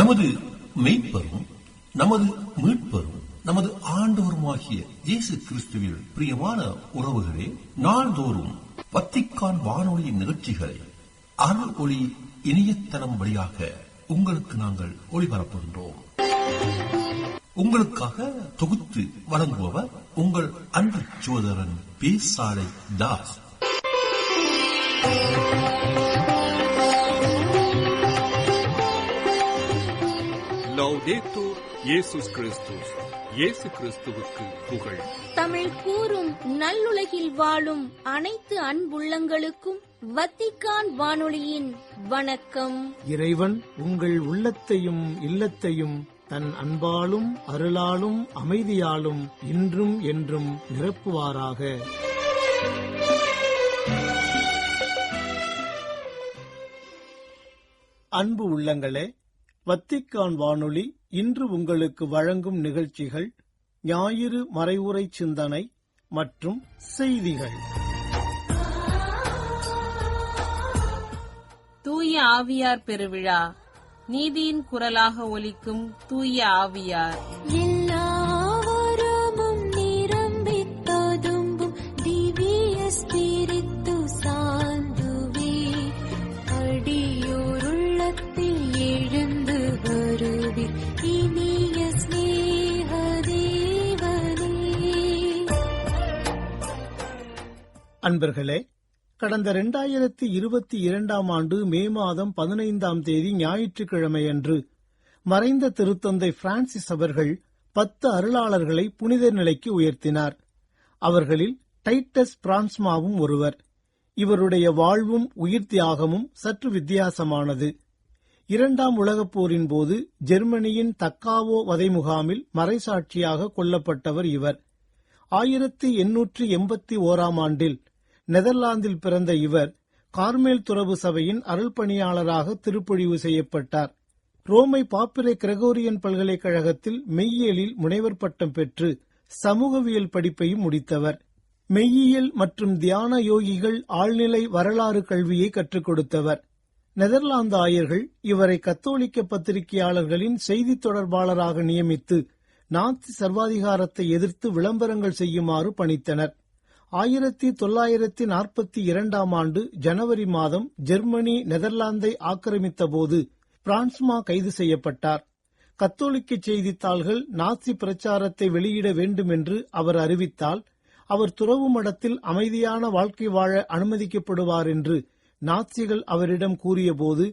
நமது மெய்ப்பரும் நமது மீட்பரும் நமது ஆண்டவருமாகிய இயேசு கிறிஸ்துவில் பிரியமான உறவுகளே, நாள்தோறும் வத்திக்கான் வானொலியின் நிகழ்ச்சிகளை அருள் ஒளி இணையதளம் வழியாக உங்களுக்கு நாங்கள் ஒளிபரப்புகின்றோம். உங்களுக்காக தொகுத்து வழங்குபவர் உங்கள் அன்பு சகோதரன் பேசாலை தாஸ். லௌதேத்தூர் இயேசுஸ் கிறிஸ்துஸ். இயேசு கிறிஸ்துவுக்கு புகழ். தமிழ் கூறும் நல்லுலகில் வாழும் அனைத்து அன்புள்ளங்களுக்கும் வத்திக்கான் வானொலியின் வணக்கம். இறைவன் உங்கள் உள்ளத்தையும் இல்லத்தையும் தன் அன்பாலும் அருளாலும் அமைதியாலும் இன்றும் என்றும் நிரப்புவாராக. அன்பு உள்ளங்களே, வத்திக்கான் வானொலி இன்று உங்களுக்கு வழங்கும் நிகழ்ச்சிகள் ஞாயிறு மறைவுரை சிந்தனை மற்றும் செய்திகள். தூய ஆவியார் பெருவிழா. நீதியின் குரலாக ஒலிக்கும் தூய ஆவியார். எல்லாவரமும் நிரம்பித் ததும்பும் திவ்ய ஸ்பிரித்து சாந்துவே, அடியோர் உள்ளத்தில் எழுந்து வருவீர் இனிய ஸ்நேக தேவனே. அன்பர்களே, கடந்த 2022 ஆண்டு மே மாதம் 15 ஞாயிற்றுக்கிழமையன்று மறைந்த திருத்தந்தை பிரான்சிஸ் அவர்கள் 10 அருளாளர்களை புனித நிலைக்கு உயர்த்தினார். அவர்களில் டைட்டஸ் பிரான்ஸ்மாவும் ஒருவர். இவருடைய வாழ்வும் உயிர் தியாகமும் சற்று வித்தியாசமானது. 2ஆம் உலகப் போரின் போது ஜெர்மனியின் தக்காவோ வதை முகாமில் மறைசாட்சியாக கொல்லப்பட்டவர் இவர். 1881 ஆண்டில் நெதர்லாந்தில் பிறந்த இவர் கார்மேல் துறவு சபையின் அருள் பணியாளராக திருப்பொழிவு செய்யப்பட்டார். ரோமை பாப்பிரை கிரகோரியன் பல்கலைக்கழகத்தில் மெய்யியலில் முனைவர் பட்டம் பெற்று சமூகவியல் படிப்பையும் முடித்தவர். மெய்யியல் மற்றும் தியான யோகிகள் ஆழ்நிலை வரலாறு கல்வியை கற்றுக் கொடுத்தவர். நெதர்லாந்து ஆயர்கள் இவரை கத்தோலிக்க பத்திரிகையாளர்களின் செய்தி தொடர்பாளராக நியமித்து நாத்தி சர்வாதிகாரத்தை எதிர்த்து விளம்பரங்கள் செய்யுமாறு பணித்தனர். 1942 ஆண்டு ஜனவரி மாதம் ஜெர்மனி நெதர்லாந்தை ஆக்கிரமித்த போது பிரான்ஸ்மா கைது செய்யப்பட்டார். கத்தோலிக்க செய்தித்தாள்கள் நாசி பிரச்சாரத்தை வெளியிட வேண்டும் என்று அவர் அறிவித்தால் அவர் துறவு மடத்தில் அமைதியான வாழ்க்கை வாழ அனுமதிக்கப்படுவார் என்று நாசிகள் அவரிடம் கூறியபோது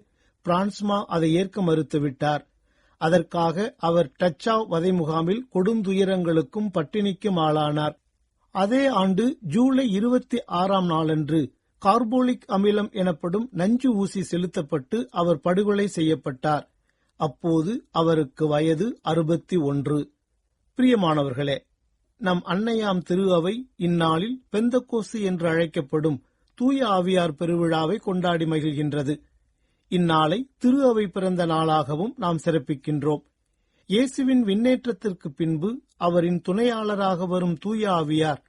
பிரான்ஸ்மா அதை ஏற்க மறுத்துவிட்டார். அதற்காக அவர் டச்சாவ் வதை முகாமில் கொடுந்துயரங்களுக்கும் பட்டினிக்கும் ஆளானார். அதே ஆண்டு ஜூலை 26 நாளன்று கார்போலிக் அமிலம் எனப்படும் நஞ்சு ஊசி செலுத்தப்பட்டு அவர் படுகொலை செய்யப்பட்டார். அப்போது அவருக்கு வயது 61. பிரியமானவர்களே, நம் அன்னையாம் திரு அவை இந்நாளில் பெந்தகோஸ்து என்று அழைக்கப்படும் தூய ஆவியார் பெருவிழாவை கொண்டாடி மகிழ்கின்றது. இந்நாளை திரு அவை பிறந்த நாளாகவும் நாம் சிறப்பிக்கின்றோம். இயேசுவின் விண்ணேற்றத்திற்கு பின்பு அவரின் துணையாளராக வரும் தூய ஆவியார்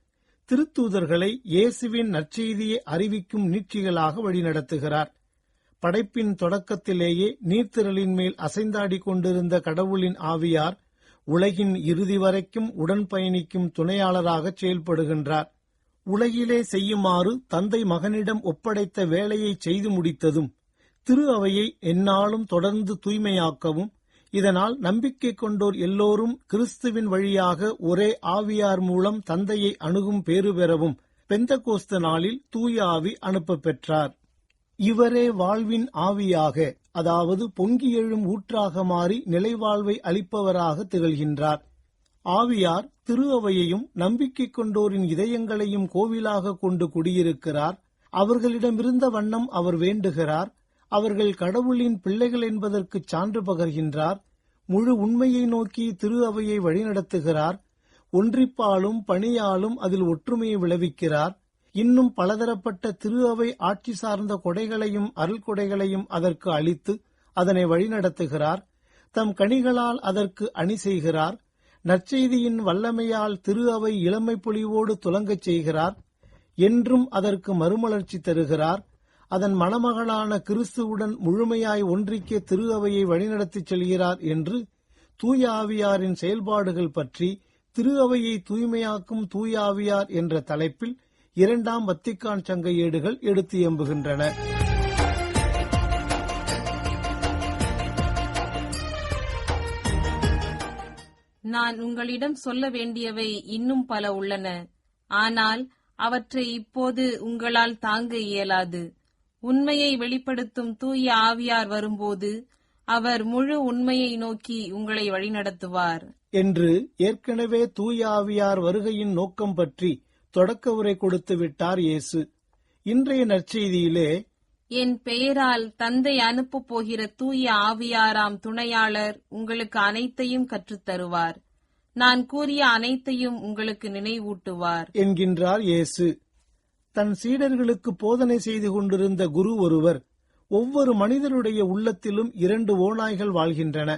திருத்தூதர்களை இயேசுவின் நற்செய்தியை அறிவிக்கும் நீட்சிகளாக வழிநடத்துகிறார். படைப்பின் தொடக்கத்திலேயே நீர்த்திரளின் மேல் அசைந்தாடி கொண்டிருந்த கடவுளின் ஆவியார் உலகின் இறுதி வரைக்கும் உடன் பயணிக்கும் துணையாளராக செயல்படுகின்றார். உலகிலே செய்யுமாறு தந்தை மகனிடம் ஒப்படைத்த வேலையை செய்து முடித்ததும் திரு அவையை எந்நாளும் தொடர்ந்து தூய்மையாக்கவும், இதனால் நம்பிக்கை கொண்டோர் எல்லோரும் கிறிஸ்துவின் வழியாக ஒரே ஆவியார் மூலம் தந்தையை அணுகும் பேறு பெறவும் பெந்தகோஸ்து நாளில் தூய ஆவி அனுப்ப பெற்றார். இவரே வாழ்வின் ஆவியாக, அதாவது பொங்கி எழும் ஊற்றாக மாறி நிலைவாழ்வை அளிப்பவராக திகழ்கின்றார். ஆவியார் திரு அவையையும் நம்பிக்கை கொண்டோரின் இதயங்களையும் கோவிலாக கொண்டு குடியிருக்கிறார். அவர்களிடமிருந்த வண்ணம் அவர் வேண்டுகிறார். அவர்கள் கடவுளின் பிள்ளைகள் என்பதற்கு சான்று பகர்கின்றார். முழு உண்மையை நோக்கி திரு அவையை வழிநடத்துகிறார். ஒன்றிப்பாலும் பணியாலும் அதில் ஒற்றுமையை விளைவிக்கிறார். இன்னும் பலதரப்பட்ட திரு அவை ஆட்சி சார்ந்த கொடைகளையும் அருள் கொடைகளையும் அதற்கு அளித்து அதனை வழிநடத்துகிறார். தம் கனிகளால் அதற்கு அணி செய்கிறார். நற்செய்தியின் வல்லமையால் திரு அவை இளமை பொலிவோடு துலங்கச் செய்கிறார். என்றும் அதற்கு மறுமலர்ச்சி தருகிறார். அதன் மணமகளான கிறிஸ்துவுடன் முழுமையாய் ஒன்றிக்க திரு அவையை வழிநடத்திச் செல்கிறார் என்று தூய ஆவியாரின் செயல்பாடுகள் பற்றி திரு அவையை தூய்மையாக்கும் தூய ஆவியார் என்ற தலைப்பில் 2ஆம் வத்திக்கான் சங்க ஏடுகள் எடுத்து எம்புகின்றன. நான் உங்களிடம் சொல்ல வேண்டியவை இன்னும் பல உள்ளன, ஆனால் அவற்றை இப்போது உங்களால் தாங்க இயலாது. உண்மையை வெளிப்படுத்தும் தூய ஆவியார் வரும்போது அவர் முழு உண்மையை நோக்கி உங்களை வழிநடத்துவார் என்று ஏற்கனவே தூய ஆவியார் வருகையின் நோக்கம் பற்றி தொடக்க உரை கொடுத்து விட்டார் இயேசு. இன்றைய நற்செய்தியிலே, என் பெயரால் தந்தை அனுப்பப் போகிற தூய ஆவியாராம் துணையாளர் உங்களுக்கு அனைத்தையும் கற்றுத்தருவார், நான் கூறிய அனைத்தையும் உங்களுக்கு நினைவூட்டுவார் என்கின்றார் இயேசு. தன் சீடர்களுக்கு போதனை செய்து கொண்டிருந்த குரு ஒருவர், ஒவ்வொரு மனிதருடைய உள்ளத்திலும் 2 ஓநாய்கள் வாழ்கின்றன,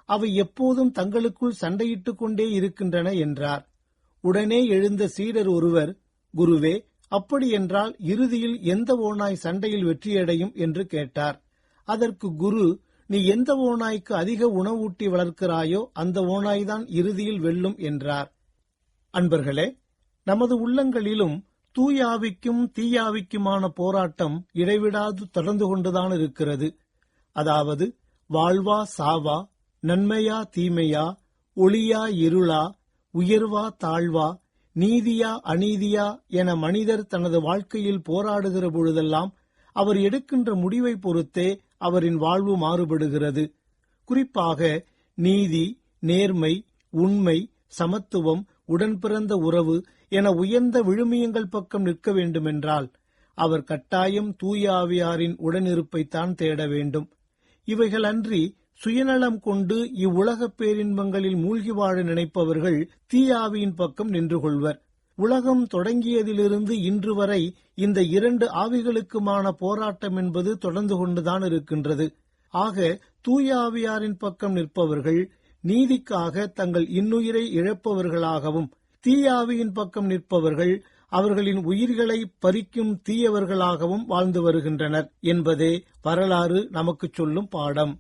அவை எப்போதும் தங்களுக்குள் சண்டையிட்டுக் கொண்டே இருக்கின்றன என்றார். உடனே எழுந்த சீடர் ஒருவர், குருவே, அப்படியென்றால் இறுதியில் எந்த ஓநாய் சண்டையில் வெற்றியடையும் என்று கேட்டார். அதற்கு குரு, நீ எந்த ஓநாய்க்கு அதிக உணவூட்டி வளர்க்கிறாயோ அந்த ஓநாய்தான் இறுதியில் வெல்லும் என்றார். அன்பர்களே, நமது உள்ளங்களிலும் தூயாவிக்கும் தீயாவிக்குமான போராட்டம் இடைவிடாது தொடர்ந்து கொண்டுதான் இருக்கிறது. அதாவது, வாழ்வா சாவா, நன்மையா தீமையா, ஒளியா இருளா, உயர்வா தாழ்வா, நீதியா அநீதியா என மனிதர் தனது வாழ்க்கையில் போராடுகிற பொழுதெல்லாம் அவர் எடுக்கின்ற முடிவை பொறுத்தே அவரின் வாழ்வு மாறுபடுகிறது. குறிப்பாக நீதி, நேர்மை, உண்மை, சமத்துவம், உடன்பிறந்த உறவு என உயர்ந்த விழுமியங்கள் பக்கம் நிற்க வேண்டுமென்றால் அவர் கட்டாயம் தூய ஆவியாரின் உடனிருப்பைத்தான் தேட வேண்டும். இவைகள் அன்றி சுயநலம் கொண்டு இவ்வுலகப் பேரின்பங்களில் மூழ்கி வாழ நினைப்பவர்கள் தீயாவியின் பக்கம் நின்று கொள்வர். உலகம் தொடங்கியதிலிருந்து இன்று வரை இந்த 2 ஆவிகளுக்குமான போராட்டம் என்பது தொடர்ந்து கொண்டுதான் இருக்கின்றது. ஆக தூய ஆவியாரின் பக்கம் நிற்பவர்கள் நீதிக்காக தங்கள் இன்னுயிரை இழப்பவர்களாகவும், தீயாவியின் பக்கம் நிற்பவர்கள் அவர்களின் உயிர்களை பறிக்கும் தீயவர்களாகவும் வாழ்ந்து வருகின்றனர் என்பதே வரலாறு நமக்கு சொல்லும் பாடம்.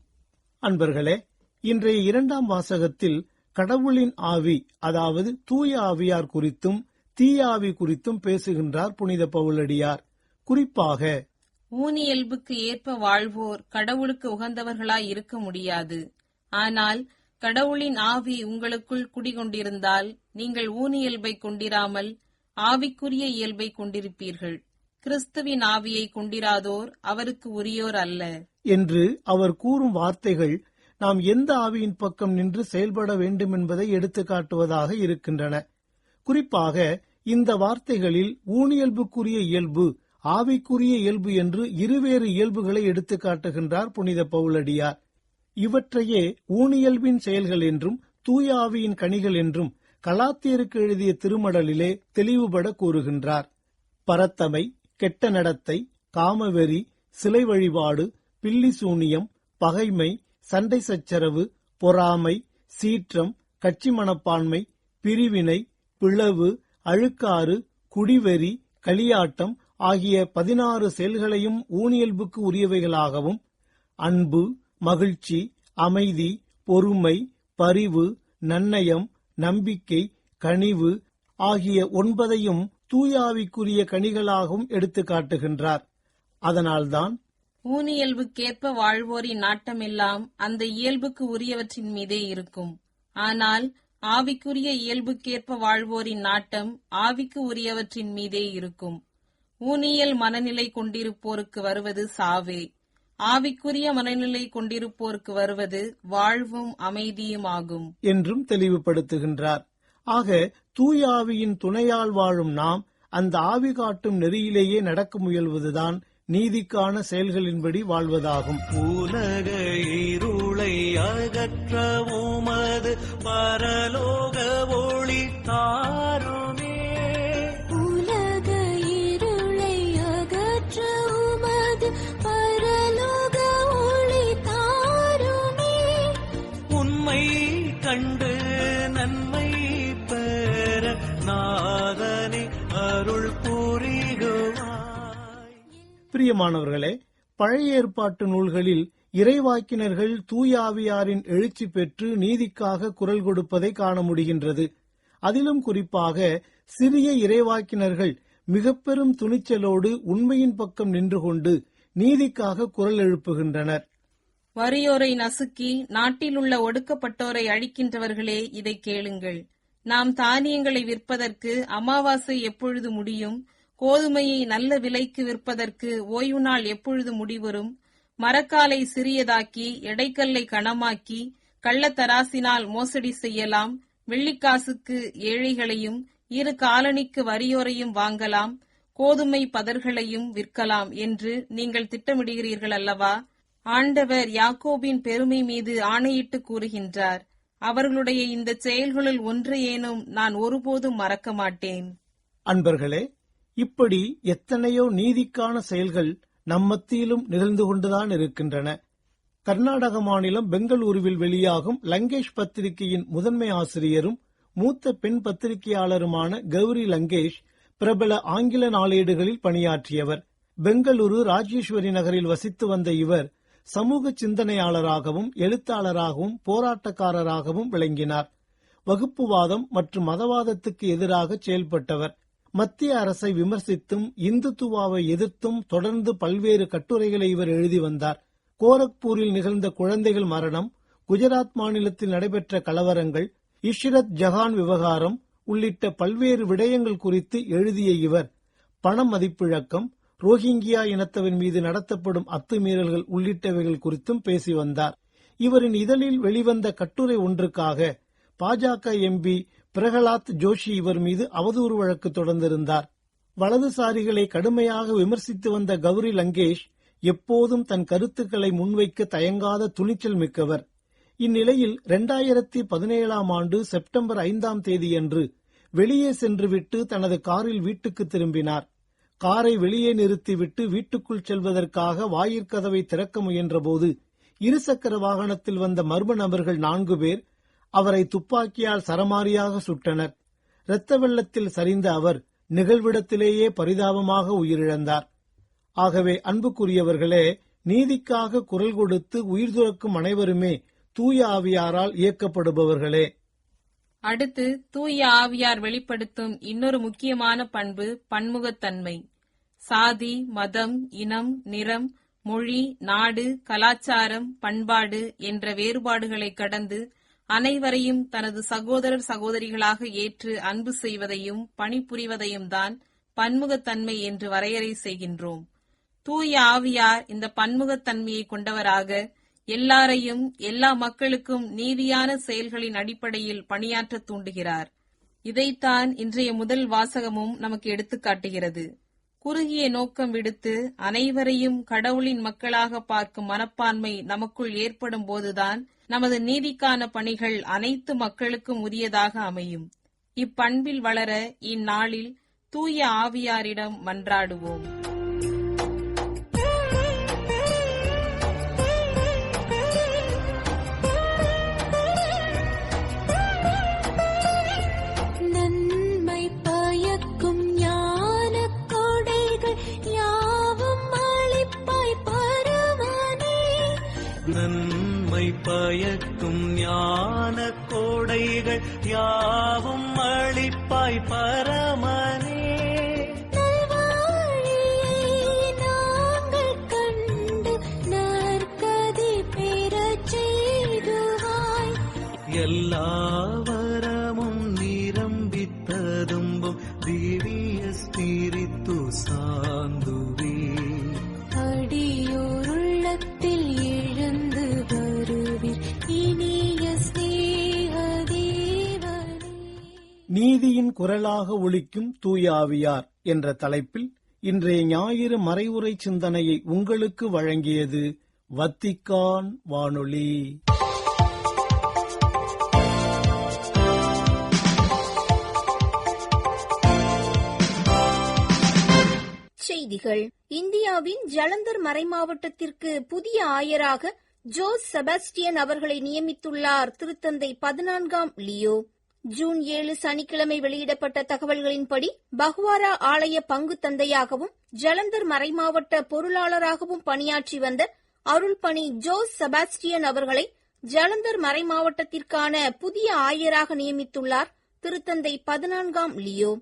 அன்பர்களே, இன்றைய 2ஆம் வாசகத்தில் கடவுளின் ஆவி, அதாவது தூய ஆவியார் குறித்தும் தீயாவி குறித்தும் பேசுகின்றார் புனித பவுலடியார். குறிப்பாக, ஊனியல்புக்கு ஏற்ப வாழ்வோர் கடவுளுக்கு உகந்தவர்களாய் இருக்க முடியாது. ஆனால் கடவுளின் ஆவி உங்களுக்குள் குடிகொண்டிருந்தால் நீங்கள் ஊனியல்பை கொண்டிராமல் ஆவிக்குரிய இயல்பை கொண்டிருப்பீர்கள். கிறிஸ்துவின் ஆவியை கொண்டிராதோர் அவருக்கு உரியோர் அல்ல என்று அவர் கூறும் வார்த்தைகள் நாம் எந்த ஆவியின் பக்கம் நின்று செயல்பட வேண்டும் என்பதை எடுத்துக்காட்டுவதாக இருக்கின்றன. குறிப்பாக இந்த வார்த்தைகளில் ஊனியல்புக்குரிய இயல்பு, ஆவிக்குரிய இயல்பு என்று இருவேறு இயல்புகளை எடுத்துக்காட்டுகின்றார் புனித பவுலடியார். இவற்றையே ஊனியல்பின் செயல்கள் என்றும் தூய ஆவியின் கனிகள் என்றும் கலாத்தியருக்கு எழுதிய திருமடலிலே தெளிவுபட கூறுகின்றார். பரத்தமை, கெட்ட நடத்தை, காமவெறி, சிலை வழிபாடு, பில்லி சூனியம், பகைமை, சண்டை சச்சரவு, பொறாமை, சீற்றம், கட்சி மனப்பான்மை, பிரிவினை, பிளவு, அழுக்காறு, குடிவெறி, களியாட்டம் ஆகிய 16 செயல்களையும் ஊனியல்புக்கு உரியவைகளாகவும், அன்பு, மகிழ்ச்சி, அமைதி, பொறுமை, பரிவு, நன்னயம், நம்பிக்கை, கனிவு ஆகிய 9ஐயும் தூயாவிக்குரிய கனிகளாகவும் எடுத்து காட்டுகின்றார். அதனால்தான் ஊனியல்புக்கேற்ப வாழ்வோரின் நாட்டமெல்லாம் அந்த இயல்புக்கு உரியவற்றின் மீதே இருக்கும். ஆனால் ஆவிக்குரிய இயல்புக்கேற்ப வாழ்வோரின் நாட்டம் ஆவிக்கு உரியவற்றின் மீதே இருக்கும். ஊனியல் மனநிலை கொண்டிருப்போருக்கு வருவது சாவே, ஆவிக்குரிய மனநிலை கொண்டிருப்போருக்கு வருவது வாழ்வும் அமைதியும் ஆகும் என்றும் தெளிவுபடுத்துகின்றார். ஆக தூய ஆவியின் துணையால் வாழும் நாம் அந்த ஆவி காட்டும் நெறியிலேயே நடக்க முயல்வதுதான் நீதிக்கான செயல்களின்படி வாழ்வதாகும். உலக இருளை அகற்ற உமது பரலோக ஒளி தாருமே. உலக இருளை அகற்ற உமது பரலோக ஒளி தாருமே. உண்மை கண்டு நன்மை பெற நாதனே அருள் புரிகுவாய். பிரியமானவர்களே, பழைய ஏற்பாட்டு நூல்களில் இறைவாக்கினர்கள் தூய ஆவியாரின் எழுச்சி பெற்று நீதிக்காக குரல் கொடுப்பதை காண முடிகின்றது. அதிலும் குறிப்பாக சிறிய இறைவாக்கினர்கள் மிக பெரும் துணிச்சலோடு உண்மையின் பக்கம் நின்று கொண்டு நீதிக்காக குரல் எழுப்புகின்றனர். வறியோரை நசுக்கி நாட்டில் உள்ள ஒடுக்கப்பட்டோரை அழிக்கின்றவர்களே, இதை கேளுங்கள். நாம் தானியங்களை விற்பதற்கு அமாவாசை எப்பொழுது முடியும்? கோதுமையை நல்ல விலைக்கு விற்பதற்கு ஓய்வு நாள் எப்பொழுது முடிவரும்? மரக்காலை சிறியதாக்கி எடைக்கல்லை கனமாக்கி கள்ளத்தராசினால் மோசடி செய்யலாம். வெள்ளிக்காசுக்கு ஏழைகளையும் 2 காலணிக்கு வறியோரையும் வாங்கலாம். கோதுமை பதர்களையும் விற்கலாம் என்று நீங்கள் திட்டமிடுகிறீர்கள் அல்லவா? ஆண்டவர் யாக்கோபின் பெருமை மீது ஆணையிட்டு கூறுகின்றார், அவர்களுடைய இந்த செயல்களுள் ஒன்றையேனும் நான் ஒருபோதும் மறக்க மாட்டேன். அன்பர்களே, இப்படி எத்தனையோ நீதிக்கான செயல்கள் நம் மத்தியிலும் நிகழ்ந்து கொண்டுதான் இருக்கின்றன. கர்நாடக மாநிலம் பெங்களூருவில் வெளியாகும் லங்கேஷ் பத்திரிகையின் முதன்மை ஆசிரியரும் மூத்த பெண் பத்திரிகையாளருமான கௌரி லங்கேஷ் பிரபல ஆங்கில நாளேடுகளில் பணியாற்றியவர். பெங்களூரு ராஜேஸ்வரி நகரில் வசித்து வந்த இவர் சமூக சிந்தனையாளராகவும் எழுத்தாளராகவும் போராட்டக்காரராகவும் விளங்கினார். வகுப்புவாதம் மற்றும் மதவாதத்துக்கு எதிராக செயல்பட்டவர். மத்திய அரசை விமர்சித்தும் இந்துத்துவாவை எதிர்த்தும் தொடர்ந்து பல்வேறு கட்டுரைகளை இவர் எழுதி வந்தார். கோரக்பூரில் நிகழ்ந்த குழந்தைகள் மரணம், குஜராத் மாநிலத்தில் நடைபெற்ற கலவரங்கள், இஷ்ரத் ஜஹான் விவகாரம் உள்ளிட்ட பல்வேறு விடயங்கள் குறித்து எழுதிய இவர் பண மதிப்பிழக்கம், ரோஹிங்கியா இனத்தவன் மீது நடத்தப்படும் அத்துமீறல்கள் உள்ளிட்டவைகள் குறித்தும் பேசி வந்தார். இவரின் இதழில் வெளிவந்த கட்டுரை ஒன்றுக்காக பாஜக எம்பி பிரகலாத் ஜோஷி இவர் மீது அவதூறு வழக்கு தொடர்ந்திருந்தார். வலதுசாரிகளை கடுமையாக விமர்சித்து வந்த கௌரி லங்கேஷ் எப்போதும் தன் கருத்துக்களை முன்வைக்க தயங்காத துணிச்சல் மிக்கவர். இந்நிலையில் 2017 ஆண்டு செப்டம்பர் 5 தேதியன்று வெளியே சென்றுவிட்டு தனது காரில் வீட்டுக்கு திரும்பினார். காரை வெளியே நிறுத்திவிட்டு வீட்டுக்குள் செல்வதற்காக வாயிற்கதவை திறக்க முயன்றபோது இருசக்கர வாகனத்தில் வந்த மர்ம நபர்கள் 4 பேர் அவரை துப்பாக்கியால் சரமாரியாக சுட்டனர். இரத்த வெள்ளத்தில் சரிந்த அவர் நிகழ்விடத்திலேயே பரிதாபமாக உயிரிழந்தார். ஆகவே அன்புக்குரியவர்களே, நீதிக்காக குரல் கொடுத்து உயிர் துறக்கும் அனைவருமே தூய ஆவியாரால் இயக்கப்படுபவர்களே. அடுத்து தூய ஆவியார் வெளிப்படுத்தும் இன்னொரு முக்கியமான பண்பு பன்முகத்தன்மை. சாதி, மதம், இனம், நிறம், மொழி, நாடு, கலாச்சாரம், பண்பாடு என்ற வேறுபாடுகளை கடந்து அனைவரையும் தனது சகோதரர் சகோதரிகளாக ஏற்று அன்பு செய்வதையும் பணிபுரிவதையும் தான் பன்முகத்தன்மை என்று வரையறை செய்கின்றோம். தூய ஆவியார் இந்த பன்முகத்தன்மையை கொண்டவராக எல்லாரையும் எல்லா மக்களுக்கும் நீதியான செயல்களின் அடிப்படையில் பணியாற்ற தூண்டுகிறார். இதைத்தான் இன்றைய முதல் வாசகமும் நமக்கு எடுத்துக்காட்டுகிறது. குறுகிய நோக்கம் விடுத்து அனைவரையும் கடவுளின் மக்களாக பார்க்கும் மனப்பான்மை நமக்குள் ஏற்படும் போதுதான் நமது நீதிக்கான பணிகள் அனைத்து மக்களுக்கும் உரியதாக அமையும். இப்பண்பில் வளர இந்நாளில் தூய ஆவியாரிடம் மன்றாடுவோம். நன்மை பயக்கும் ஞானக் கொடைகள் யாவும் அளிப்பாய் பரமனே. நன்மை பயக்கும் ஞான கோடைகள் யாவும் அளிப்பாய் பரமனே. நல்வாழியை நாங்கள் கண்டு நற்கதி பெறச் செய்துவாய். எல்லா வரமும் நிரம்பித் ததும்பும் திவ்ய ஸ்பிரித்து சாந்துவே. அடியோருள்ளத்தில் எழுந்து வருவீர் இனிய ஸ்நேக தேவனே. நீதியின் குரலாக ஒலிக்கும் தூய ஆவியார் என்ற தலைப்பில் இன்றைய ஞாயிறு மறைவுரை சிந்தனையை உங்களுக்கு வழங்கியது வத்திக்கான் வானொலி. செய்திகள். இந்தியாவின் ஜலந்தர் மறைமாவட்டத்திற்கு புதிய ஆயராக ஜோஸ் செபாஸ்டியன் அவர்களை நியமித்துள்ளார் திருத்தந்தை 14 லியோ. ஜூன் 7 சனிக்கிழமை வெளியிடப்பட்ட தகவல்களின்படி பஹ்வாரா ஆலய பங்கு தந்தையாகவும் ஜலந்தர் மறைமாவட்ட பொருளாளராகவும் பணியாற்றி வந்த அருள்பணி ஜோஸ் செபாஸ்டியன் அவர்களை ஜலந்தர் மறைமாவட்டத்திற்கான புதிய ஆயராக நியமித்துள்ளார் திருத்தந்தை 14ஆம் லியோ.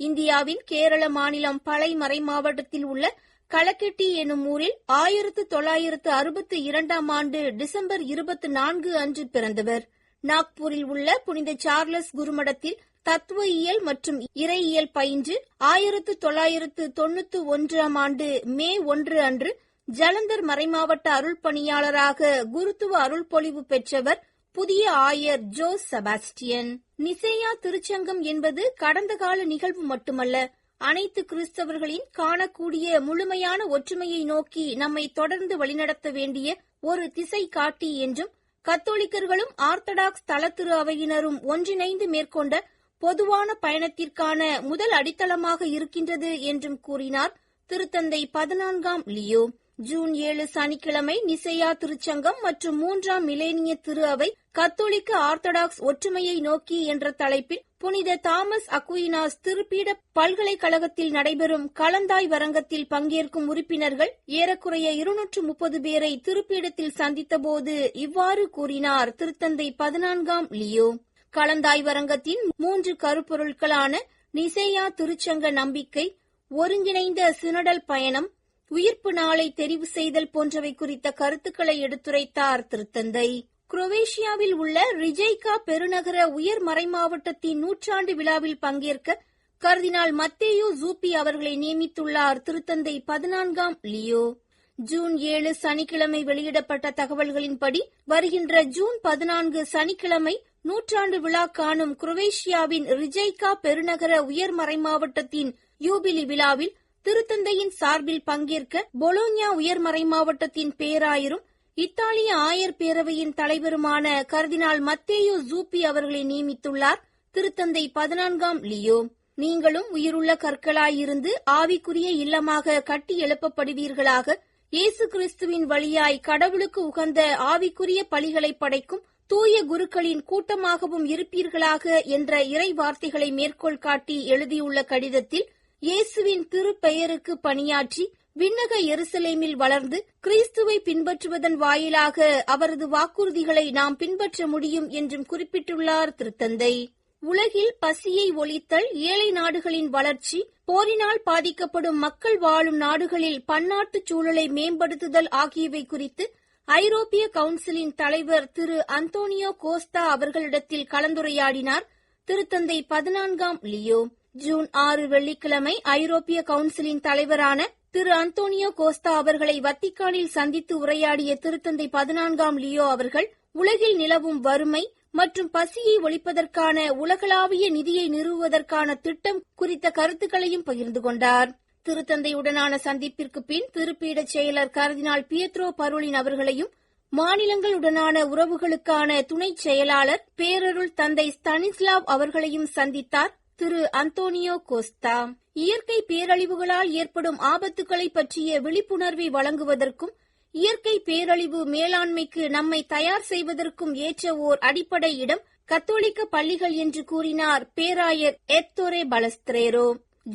இந்தியாவின் கேரள மாநிலம் பளை மறைமாவட்டத்தில் உள்ள களக்கெட்டி எனும் ஊரில் 1962ஆம் ஆண்டு டிசம்பர் 24 அன்று பிறந்தவர். நாக்பூரில் உள்ள புனித சார்லஸ் குருமடத்தில் தத்துவ இயல் மற்றும் இறையியல் பயின்று 1991ஆம் ஆண்டு மே 1 அன்று ஜலந்தர் மறைமாவட்ட அருள் பணியாளராக குருத்துவ அருள்பொழிவு பெற்றவர் புதிய ஆயர் ஜோஸ் செபாஸ்டியன். நிசேயா திருச்சங்கம் என்பது கடந்த கால நிகழ்வு மட்டுமல்ல, அனைத்து கிறிஸ்தவர்களின் காணக்கூடிய முழுமையான ஒற்றுமையை நோக்கி நம்மை தொடர்ந்து வழிநடத்த வேண்டிய ஒரு திசை காட்டி என்றும், கத்தோலிக்கர்களும் ஆர்த்தடாக்ஸ் தல திரு அவையினரும் ஒன்றிணைந்து மேற்கொண்ட பொதுவான பயணத்திற்கான முதல் அடித்தளமாக இருக்கின்றது என்றும் கூறினார் திருத்தந்தை 14ஆம் லியோ. ஜூன் 7 சனிக்கிழமை நிசேயா திருச்சங்கம் மற்றும் 3ஆம் மிலேனிய திரு அவை கத்தோலிக்க ஆர்த்தடாக்ஸ் ஒற்றுமையை நோக்கி என்ற தலைப்பில் புனித தாமஸ் அக்வீனாஸ் திருப்பீட பல்கலைக்கழகத்தில் நடைபெறும் கலந்தாய்வரங்கத்தில் பங்கேற்கும் உறுப்பினர்கள் ஏறக்குறைய 230 பேரை திருப்பீடத்தில் சந்தித்தபோது இவ்வாறு கூறினார் திருத்தந்தை 14ஆம் லியோ. கலந்தாய்வரங்கத்தின் 3 கருப்பொருட்களான நிசேயா திருச்சங்க நம்பிக்கை, ஒருங்கிணைந்த சினடல் பயணம், உயிர்ப்பு நாளை தெரிவு செய்தல் போன்றவை குறித்த கருத்துக்களை எடுத்துரைத்தார் திருத்தந்தை. குரோவேஷியாவில் உள்ள ரிஜைகா பெருநகர உயர் மறைமாவட்டத்தின் 100ஆண்டு விழாவில் பங்கேற்க கர்தினால் மத்தேயு ஜூப்பி அவர்களை நியமித்துள்ளார் திருத்தந்தை 14ஆம் லியோ. ஜூன் 7 சனிக்கிழமை வெளியிடப்பட்ட தகவல்களின்படி வருகின்ற ஜூன் 14 சனிக்கிழமை 100ஆண்டு விழா காணும் குரோவேஷியாவின் ரிஜைகா பெருநகர உயர் மறைமாவட்டத்தின் யூபிலி விழாவில் திருத்தந்தையின் சார்பில் பங்கேற்க பொலோக்னா உயர் மறைமாவட்டத்தின் பேராயரும் இத்தாலிய ஆயர் பேரவையின் தலைவருமான கர்தினால் மத்தேயு ஜூப்பி அவர்களை நியமித்துள்ளார் திருத்தந்தை 14ஆம் லியோ. நீங்களும் உயிருள்ள கற்களாயிருந்து ஆவிக்குரிய இல்லமாக கட்டி எழுப்பப்படுவீர்களாக, இயேசு கிறிஸ்துவின் வழியாய் கடவுளுக்கு உகந்த ஆவிக்குரிய பலிகளை படைக்கும் தூய குருக்களின் கூட்டமாகவும் இருப்பீர்களாக என்ற இறை வார்த்தைகளை மேற்கோள் காட்டி எழுதியுள்ள கடிதத்தில், இயேசுவின் திருப்பெயருக்கு பணியாற்றி விண்ணக எருசலேமில் வளர்ந்து கிறிஸ்துவை பின்பற்றுவதன் வாயிலாக அவரது வாக்குறுதிகளை நாம் பின்பற்ற முடியும் என்றும் குறிப்பிட்டுள்ளார் திருத்தந்தை. உலகில் பசியை ஒழித்தல், ஏழை நாடுகளின் வளர்ச்சி, போரினால் பாதிக்கப்படும் மக்கள் வாழும் நாடுகளில் பன்னாட்டு சூழலை மேம்படுத்துதல் ஆகியவை குறித்து ஐரோப்பிய கவுன்சிலின் தலைவர் திரு அந்தோனியோ கோஸ்தா அவர்களிடத்தில் கலந்துரையாடினார் திருத்தந்தை 14ஆம் லியோ. ஜூன் 6 வெள்ளிக்கிழமை ஐரோப்பிய கவுன்சிலின் தலைவரான திரு அந்தோனியோ கோஸ்தா அவர்களை வத்திக்கானில் சந்தித்து உரையாடிய திருத்தந்தை 14ஆம் லியோ அவர்கள் உலகில் நிலவும் வறுமை மற்றும் பசியை ஒழிப்பதற்கான உலகளாவிய நிதியை நிறுவுவதற்கான திட்டம் குறித்த கருத்துக்களையும் பகிர்ந்து கொண்டார். திருத்தந்தையுடனான சந்திப்பிற்கு பின் திருப்பீட செயலர் கர்தினால் பியத்ரோ பரோலின் அவர்களையும், மாநிலங்களுடனான உறவுகளுக்கான துணை செயலாளர் பேரருள் தந்தை ஸ்தானிஸ்லாவ் அவர்களையும் சந்தித்தார் திரு அந்தோனியோ கோஸ்தா. இயற்கை பேரழிவுகளால் ஏற்படும் ஆபத்துக்களை பற்றிய விழிப்புணர்வை வழங்குவதற்கும் இயற்கை பேரழிவு மேலாண்மைக்கு நம்மை தயார் செய்வதற்கும் ஏற்ற ஓர் அடிப்படை இடம் கத்தோலிக்க பள்ளிகள் என்று கூறினார் பேராயர் எத்தோரே பலஸ்திரேரோ.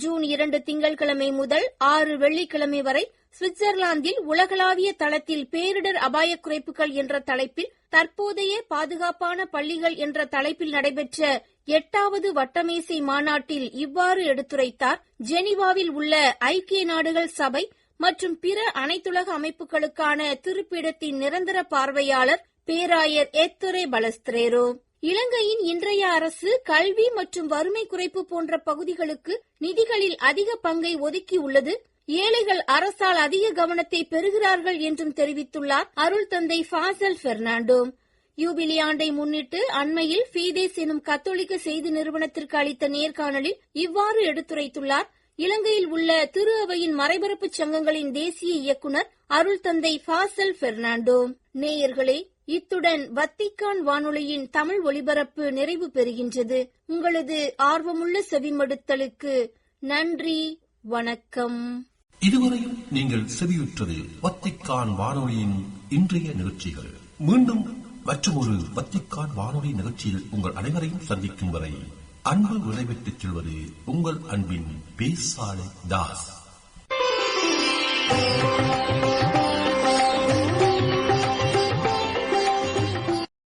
ஜூன் 2 திங்கட்கிழமை முதல் 6 வெள்ளிக்கிழமை வரை சுவிட்சர்லாந்தில் உலகளாவிய தளத்தில் பேரிடர் அபாய குறைப்புகள் என்ற தலைப்பில் தற்போதைய பாதுகாப்பான பள்ளிகள் என்ற தலைப்பில் நடைபெற்ற 8வது வட்டமேசை மாநாட்டில் இவ்வாறு எடுத்துரைத்தார் ஜெனீவாவில் உள்ள ஐக்கிய நாடுகள் சபை மற்றும் பிற அனைத்துலக அமைப்புகளுக்கான திருப்பீடத்தின் நிரந்தர பார்வையாளர் பேராயர் எத்தோரே பலஸ்திரேரோ. இலங்கையின் இன்றைய அரசு கல்வி மற்றும் வறுமை குறைப்பு போன்ற பகுதிகளுக்கு நிதிகளில் அதிக பங்கை ஒதுக்கியுள்ளது. ஏழைகள் அரசால் அதிக கவனத்தை பெறுகிறார்கள் என்றும் தெரிவித்துள்ளார் அருள் தந்தை ஃபாசல் பெர்னாண்டோ. யூபிலி ஆண்டை முன்னிட்டு அண்மையில் ஃபீதேஸ் எனும் கத்தோலிக்க செய்தி நிறுவனத்திற்கு அளித்த நேர்காணலில் இவ்வாறு எடுத்துரைத்துள்ளார் இலங்கையில் உள்ள திரு அவையின் மறைபரப்பு சங்கங்களின் தேசிய இயக்குநர் அருள் தந்தை ஃபாசல் பெர்னாண்டோ. நேயர்களே, இத்துடன் வத்திக்கான் வானொலியின் தமிழ் ஒலிபரப்பு நிறைவு பெறுகின்றது. உங்களது ஆர்வமுள்ள செவிமடுத்தலுக்கு நன்றி, வணக்கம். இதுவரையும் நீங்கள் செவியுற்றது வத்திக்கான் வானொலியின் இன்றைய நிகழ்ச்சிகள். மீண்டும் மற்றும் ஒரு வத்திக்கான் வானொலி நிகழ்ச்சியில் உங்கள் அனைவரையும் சந்திக்கும் வரை அன்பு விடைபெற்றுச் செல்வது உங்கள் அன்பின் பேசாலை தாஸ்.